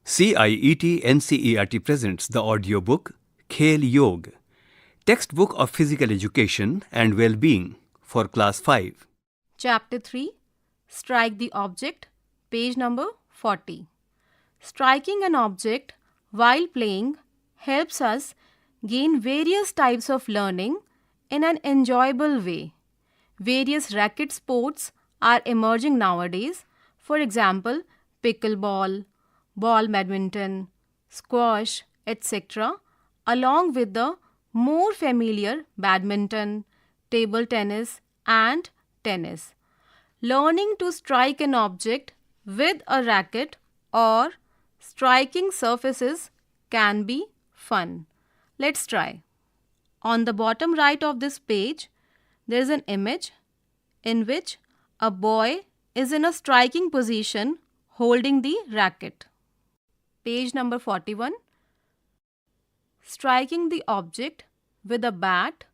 CIET NCERT presents the audiobook Khel Yog, textbook of physical education and well-being for class 5. Chapter 3 Strike the Object, page number 40. Striking an object while playing helps us gain various types of learning in an enjoyable way. Various racket sports are emerging nowadays. For example, pickleball, ball badminton, squash, etc., along with the more familiar badminton, table tennis, and tennis. Learning to strike an object with a racket or striking surfaces can be fun. Let's try. On the bottom right of this page, there is an image in which a boy is in a striking position holding the racket. Page number 41. Striking the object with a bat,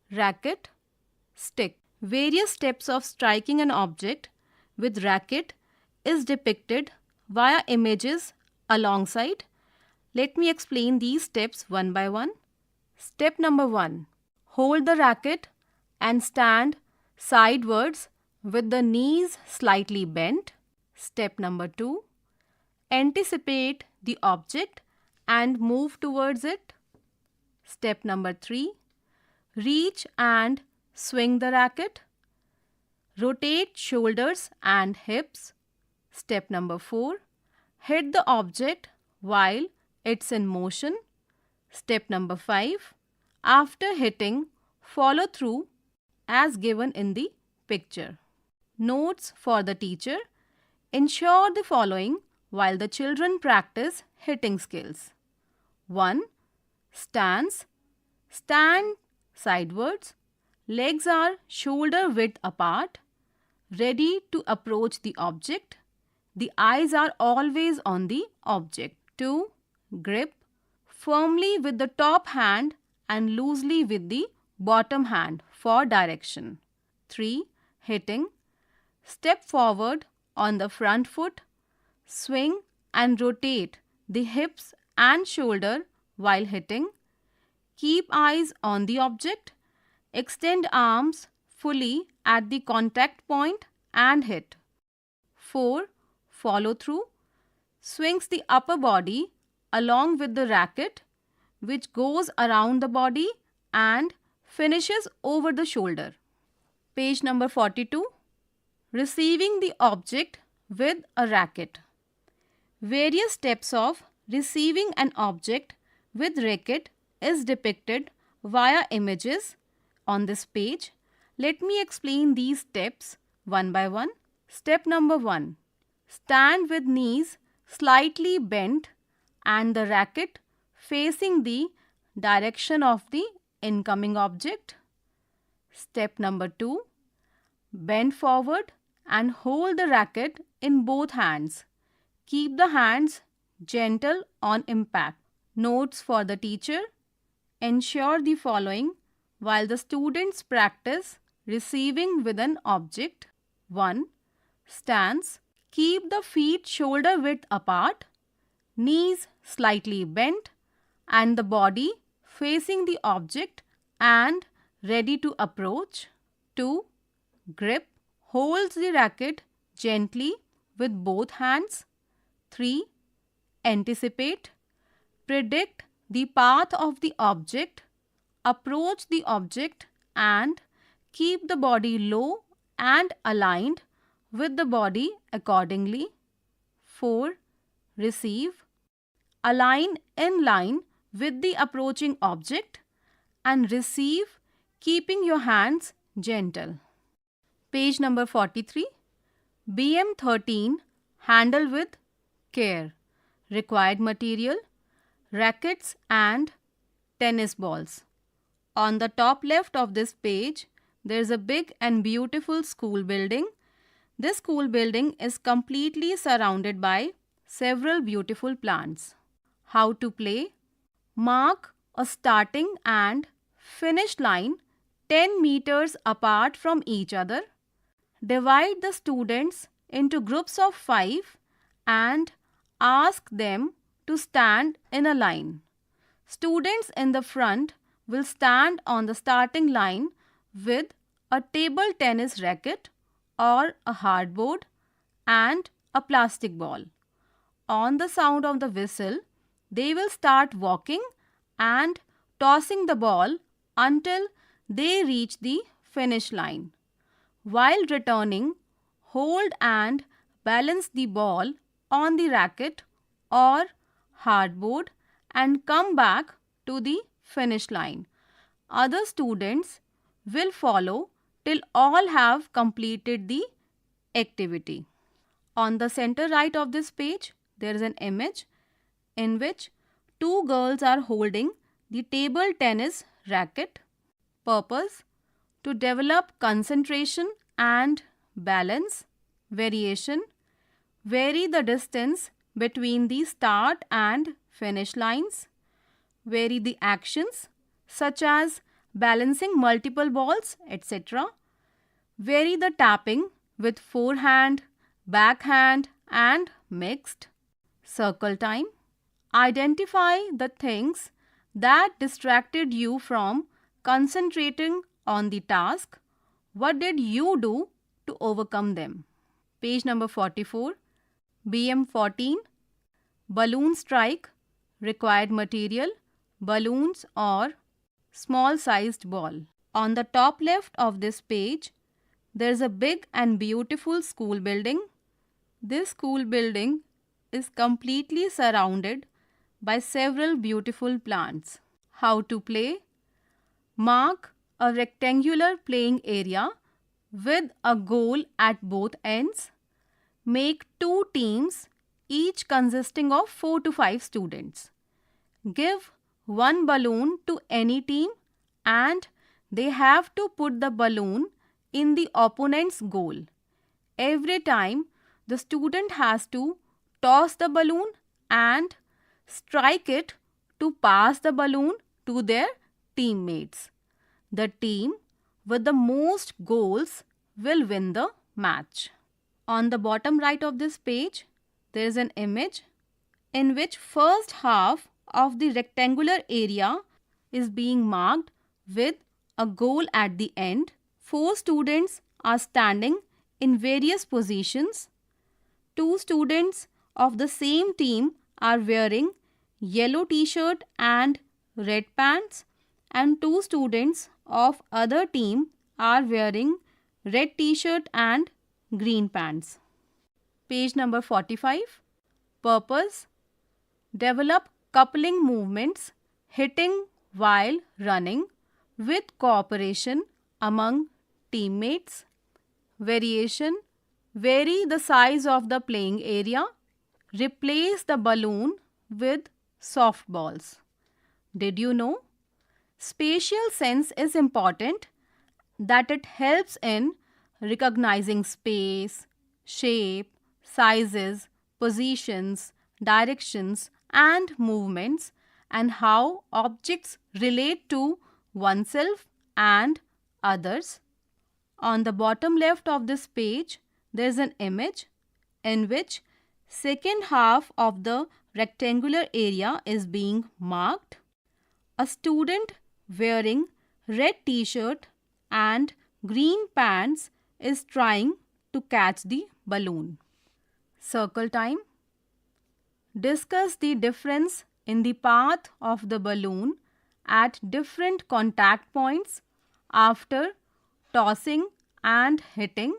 racket, stick. Various steps of striking an object with racket is depicted via images alongside. Let me explain these steps one by one. Step number 1. Hold the racket and stand sidewards with the knees slightly bent. Step number 2. Anticipate the object and move towards it. Step number 3. Reach and swing the racket. Rotate shoulders and hips. Step number 4. Hit the object while it's in motion. Step number 5. After hitting, follow through as given in the picture. Notes for the teacher. Ensure the following while the children practice hitting skills. 1. Stance. Stand sidewards. Legs are shoulder width apart. Ready to approach the object. The eyes are always on the object. 2. Grip. Firmly with the top hand and loosely with the bottom hand for direction. 3. Hitting. Step forward on the front foot. Swing and rotate the hips and shoulder while hitting. Keep eyes on the object. Extend arms fully at the contact point and hit. 4. Follow through. Swings the upper body along with the racket, which goes around the body and finishes over the shoulder. Page number 42. Receiving the object with a racket. Various steps of receiving an object with racket is depicted via images on this page. Let me explain these steps one by one. Step number 1. Stand with knees slightly bent and the racket facing the direction of the incoming object. Step number 2. Bend forward and hold the racket in both hands. Keep the hands gentle on impact. Notes for the teacher. Ensure the following while the students practice receiving with an object. 1. Stance. Keep the feet shoulder width apart, knees slightly bent and the body facing the object and ready to approach. 2. Grip. Holds the racket gently with both hands. 3. Anticipate. Predict the path of the object. Approach the object and keep the body low and aligned with the body accordingly. 4. Receive. Align in line with the approaching object and receive keeping your hands gentle. Page number 43. BM13 handle with care. Required material, rackets and tennis balls. On the top left of this page, there is a big and beautiful school building. This school building is completely surrounded by several beautiful plants. How to play? Mark a starting and finish line 10 meters apart from each other. Divide the students into groups of 5 and ask them to stand in a line. Students in the front will stand on the starting line with a table tennis racket or a hardboard and a plastic ball. On the sound of the whistle, they will start walking and tossing the ball until they reach the finish line. While returning, hold and balance the ball on the racket or hardboard and come back to the finish line. Other students will follow till all have completed the activity. On the center right of this page, there is an image in which two girls are holding the table tennis racket. Purpose: to develop concentration and balance. Variation: vary the distance between the start and finish lines. Vary the actions such as balancing multiple balls, etc. Vary the tapping with forehand, backhand and mixed. Circle time: identify the things that distracted you from concentrating on the task. What did you do to overcome them? Page number 44. BM 14. Balloon strike. Required material: balloons or small sized ball. On the top left of this page, there is a big and beautiful school building. This school building is completely surrounded by several beautiful plants. How to play? Mark a rectangular playing area with a goal at both ends. Make two teams, each consisting of 4 to 5 students. Give one balloon to any team and they have to put the balloon in the opponent's goal. Every time the student has to toss the balloon and strike it to pass the balloon to their teammates. The team with the most goals will win the match. On the bottom right of this page, there is an image in which first half of the rectangular area is being marked with a goal at the end. 4 students are standing in various positions. 2 students of the same team are wearing yellow t-shirt and red pants, and 2 students of other team are wearing red t-shirt and green pants. Page number 45. Purpose: develop coupling movements, hitting while running with cooperation among teammates. Variation: vary the size of the playing area. Replace the balloon with softballs. Did you know? Spatial sense is important, that it helps in recognizing space, shape, sizes, positions, directions and movements, and how objects relate to oneself and others. On the bottom left of this page, there is an image in which second half of the rectangular area is being marked. A student wearing red t-shirt and green pants is trying to catch the balloon. Circle time. Discuss the difference in the path of the balloon at different contact points after tossing and hitting.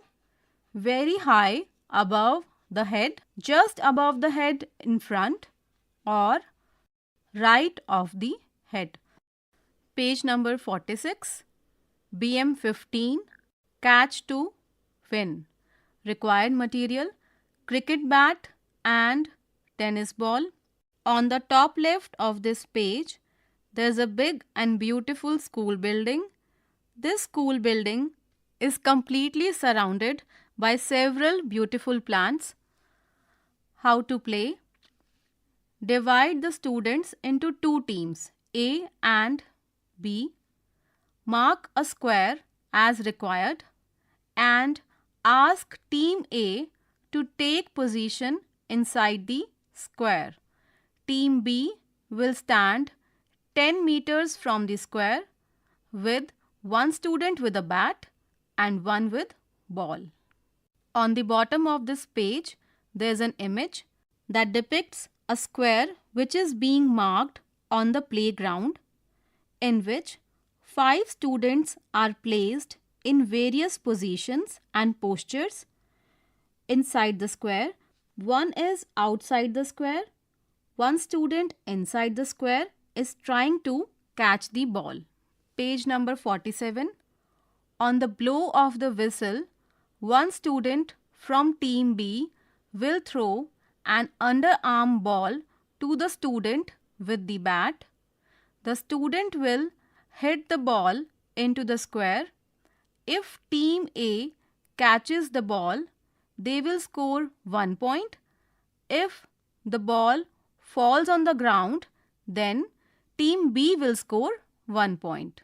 Very high above the head, just above the head in front, or right of the head. Page number 46. BM 15. Catch to win. Required material: cricket bat and tennis ball. On the top left of this page, there is a big and beautiful school building. This school building is completely surrounded by several beautiful plants. How to play? Divide the students into 2 teams, A and B. Mark a square as required and ask Team A to take position inside the square. Team B will stand 10 meters from the square with one student with a bat and one with ball. On the bottom of this page, there is an image that depicts a square which is being marked on the playground, in which 5 students are placed in various positions and postures inside the square. One is outside the square. One student inside the square is trying to catch the ball. Page number 47. On the blow of the whistle, one student from team B will throw an underarm ball to the student with the bat. The student will hit the ball into the square. If team A catches the ball, they will score 1 point. If the ball falls on the ground, then team B will score 1 point.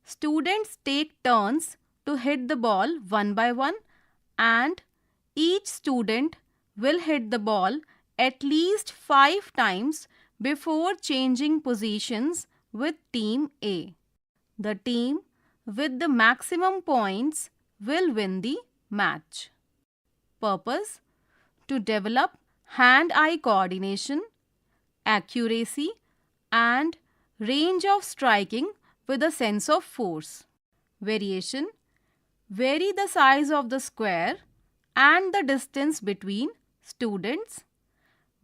Students take turns to hit the ball one by one, and each student will hit the ball at least 5 times before changing positions with team A. The team with the maximum points will win the match. Purpose: to develop hand-eye coordination, accuracy, and range of striking with a sense of force. Variation: vary the size of the square and the distance between students.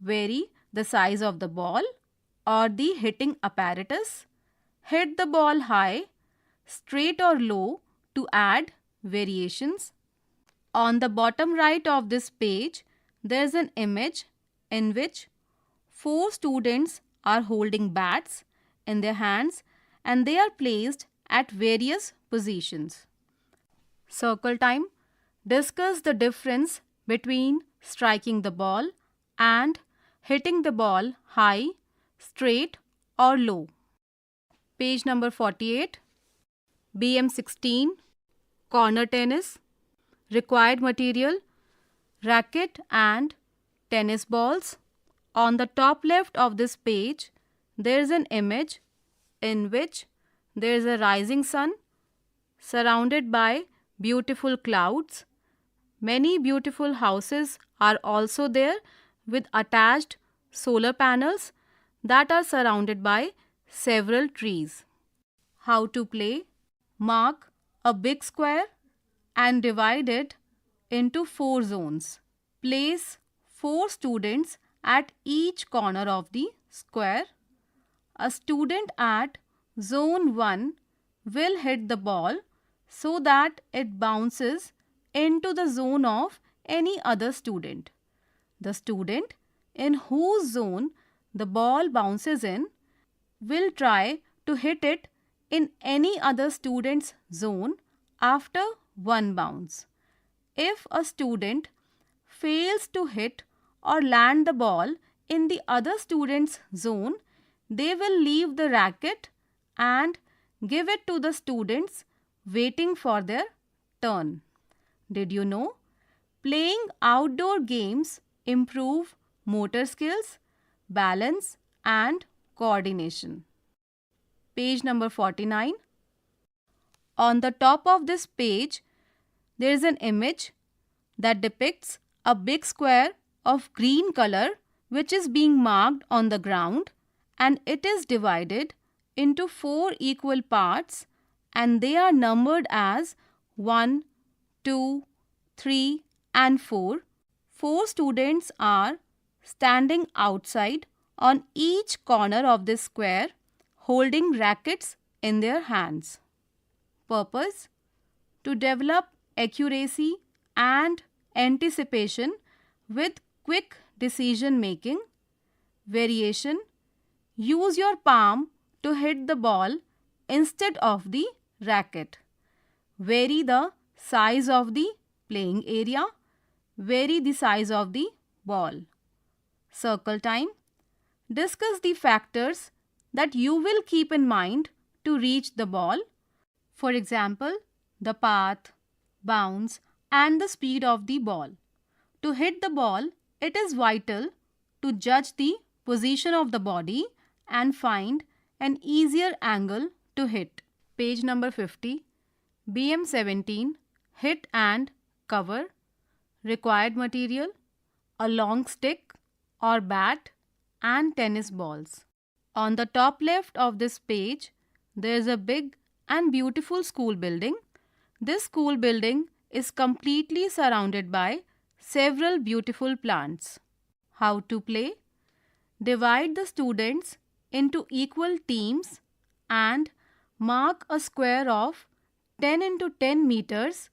Vary the size of the ball or the hitting apparatus. Hit the ball high, straight or low to add variations. On the bottom right of this page, there is an image in which 4 students are holding bats in their hands and they are placed at various positions. Circle time. Discuss the difference between striking the ball and hitting the ball high, straight or low. Page number 48. BM16, corner tennis. Required material: racket and tennis balls. On the top left of this page, there is an image in which there is a rising sun surrounded by beautiful clouds. Many beautiful houses are also there with attached solar panels that are surrounded by several trees. How to play: mark a big square and divide it into 4 zones. Place 4 students at each corner of the square. A student at zone 1 will hit the ball so that it bounces into the zone of any other student. The student in whose zone the ball bounces in will try to hit it in any other student's zone after one bounce. If a student fails to hit or land the ball in the other student's zone, they will leave the racket and give it to the students waiting for their turn. Did you know? Playing outdoor games improve motor skills, balance and coordination. Page number 49. On the top of this page, there is an image that depicts a big square of green color which is being marked on the ground, and it is divided into 4 equal parts and they are numbered as 1, 2, 3 and 4. 4 students are standing outside on each corner of this square holding rackets in their hands. Purpose: to develop accuracy and anticipation with quick decision making. Variation: use your palm to hit the ball instead of the racket. Vary the size of the playing area. Vary the size of the ball. Circle time. Discuss the factors that you will keep in mind to reach the ball. For example, the path, bounce and the speed of the ball. To hit the ball, it is vital to to judge the position of the body and find an easier angle to hit. Page number 50. BM17 hit and cover. Required material: a long stick or bat and tennis balls. On the top left of this page, there is a big and beautiful school building. This school building is completely surrounded by several beautiful plants. How to play? Divide the students into equal teams and mark a square of 10 into 10 meters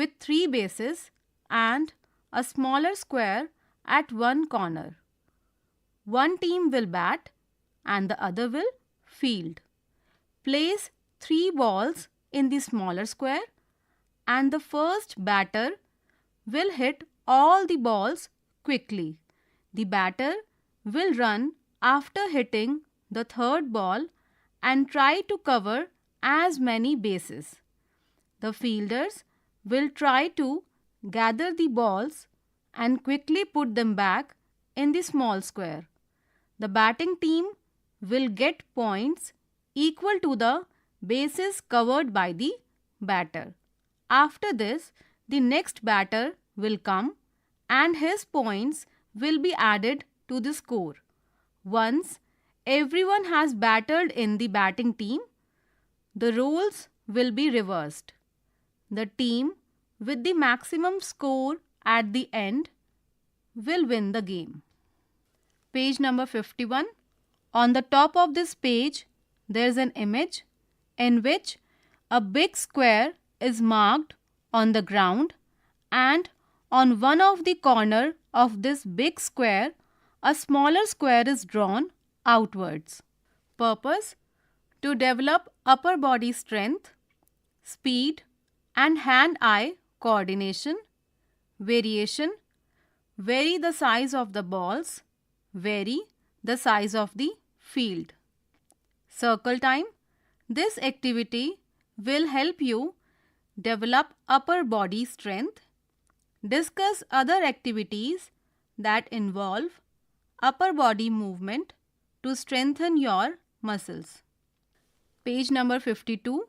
with 3 bases and a smaller square at one corner. One team will bat and the other will field. Place 3 balls in the smaller square and the first batter will hit all the balls quickly. The batter will run after hitting the third ball and try to cover as many bases. The fielders will try to gather the balls and quickly put them back in the small square. The batting team will get points equal to the bases covered by the batter. After this, the next batter will come and his points will be added to the score. Once everyone has batted in the batting team, the roles will be reversed. The team with the maximum score at the end will win the game. Page number 51. On the top of this page, there is an image in which a big square is marked on the ground, and on one of the corner of this big square, a smaller square is drawn outwards. Purpose: to develop upper body strength, speed and hand-eye coordination. Variation: vary the size of the balls, vary the size of the field. Circle time: this activity will help you develop upper body strength. Discuss other activities that involve upper body movement to strengthen your muscles. Page number 52.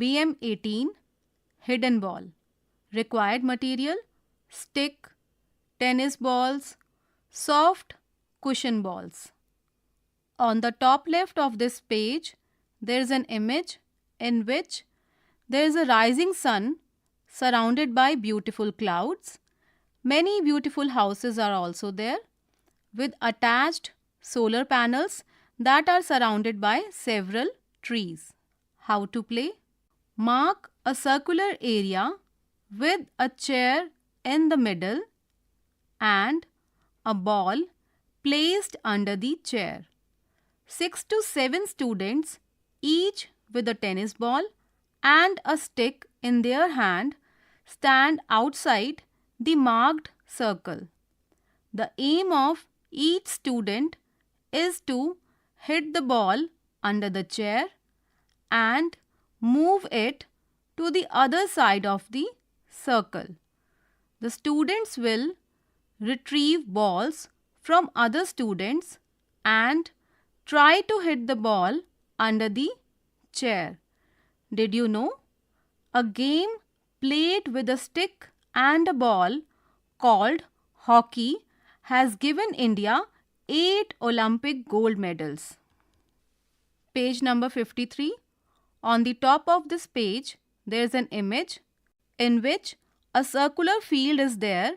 BM18 hidden ball. Required material: stick, tennis balls, soft cushion balls. On the top left of this page, there is an image in which there is a rising sun surrounded by beautiful clouds. Many beautiful houses are also there with attached solar panels that are surrounded by several trees. How to play? Mark a circular area with a chair in the middle and a ball placed under the chair. 6 to 7 students, each with a tennis ball and a stick in their hand, stand outside the marked circle. The aim of each student is to hit the ball under the chair and move it to the other side of the circle. The students will retrieve balls from other students and try to hit the ball under the chair. Did you know? A game played with a stick and a ball called hockey has given India 8 Olympic gold medals. Page number 53. On the top of this page, there is an image in which a circular field is there.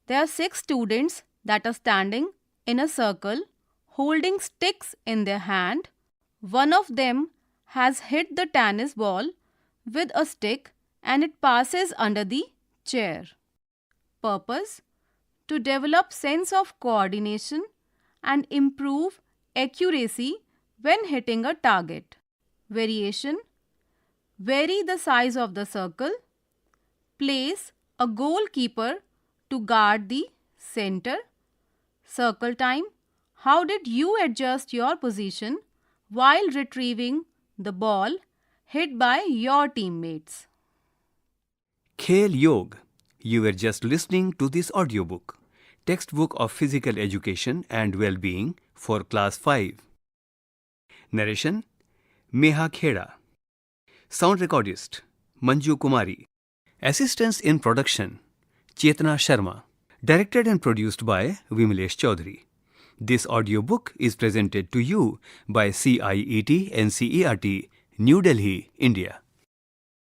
There are 6 students that are standing in a circle holding sticks in their hand. One of them has hit the tennis ball with a stick and it passes under the chair. Purpose: to develop sense of coordination and improve accuracy when hitting a target. Variation: vary the size of the circle. Place a goalkeeper to guard the center. Circle time: how did you adjust your position while retrieving the ball hit by your teammates? Khel Yog. You were just listening to this audiobook. Textbook of Physical Education and Well-Being for Class 5. Narration Meha Kheda. Sound recordist Manju Kumari. Assistance in production Chetna Sharma. Directed and produced by Vimlesh Chaudhary. This audiobook is presented to you by CIET NCERT, New Delhi, India.